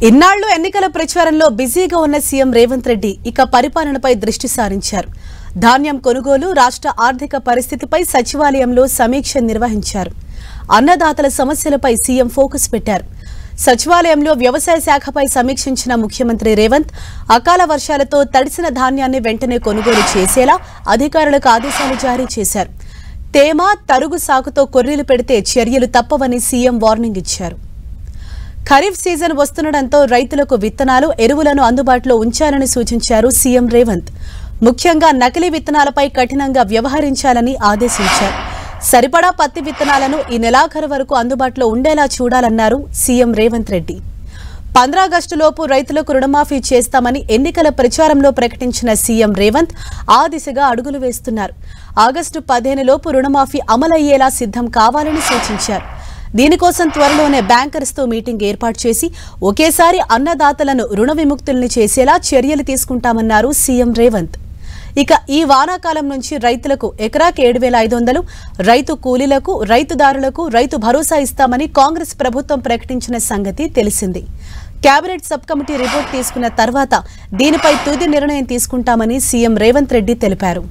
ఇన్నాళ్లు ఎన్నికల ప్రచారంలో బిజీగా ఉన్న సీఎం రేవంత్ రెడ్డి ఇక పరిపాలనపై దృష్టి సారించారు. ధాన్యం కొనుగోలు, రాష్ట్ర ఆర్థిక పరిస్థితిపై సచివాలయంలో సమీక్ష నిర్వహించారు. అన్నదాతల సమస్యలపై సీఎం ఫోకస్ పెట్టారు. సచివాలయంలో వ్యవసాయ శాఖపై సమీక్షించిన ముఖ్యమంత్రి రేవంత్ అకాల వర్షాలతో తడిసిన ధాన్యాన్ని వెంటనే కొనుగోలు చేసేలా అధికారులకు ఆదేశాలు జారీ చేశారు. తేమ, తరుగు సాకుతో కొర్రీలు పెడితే చర్యలు తప్పవని సీఎం వార్నింగ్ ఇచ్చారు. ఖరీఫ్ సీజన్ వస్తుండటంతో రైతులకు విత్తనాలు, ఎరువులను అందుబాటులో ఉంచాలని సూచించారు సీఎం రేవంత్. ముఖ్యంగా నకిలీ విత్తనాలపై కఠినంగా వ్యవహరించాలని ఆదేశించారు. సరిపడా పత్తి విత్తనాలను ఈ నెలాఖరు వరకు అందుబాటులో ఉండేలా చూడాలన్నారు సీఎం రేవంత్ రెడ్డి. 15 ఆగస్టులోపు రైతులకు రుణమాఫీ చేస్తామని ఎన్నికల ప్రచారంలో ప్రకటించిన సీఎం రేవంత్ ఆ దిశగా అడుగులు వేస్తున్నారు. ఆగస్టు 15 లోపు రుణమాఫీ అమలయ్యేలా సిద్ధం కావాలని సూచించారు. దీనికోసం త్వరలోనే బ్యాంకర్స్తో మీటింగ్ ఏర్పాటు చేసి ఒకేసారి అన్నదాతలను రుణ విముక్తుల్ని చేసేలా చర్యలు తీసుకుంటామన్నారు సీఎం రేవంత్. ఇక ఈ వానాకాలం నుంచి రైతులకు ఎకరాకి 7,500, రైతు కూలీలకు, రైతుదారులకు రైతు భరోసా ఇస్తామని కాంగ్రెస్ ప్రభుత్వం ప్రకటించిన సంగతి తెలిసింది. కేబినెట్ సబ్ కమిటీ రిపోర్ట్ తీసుకున్న తర్వాత దీనిపై తుది నిర్ణయం తీసుకుంటామని సీఎం రేవంత్ రెడ్డి తెలిపారు.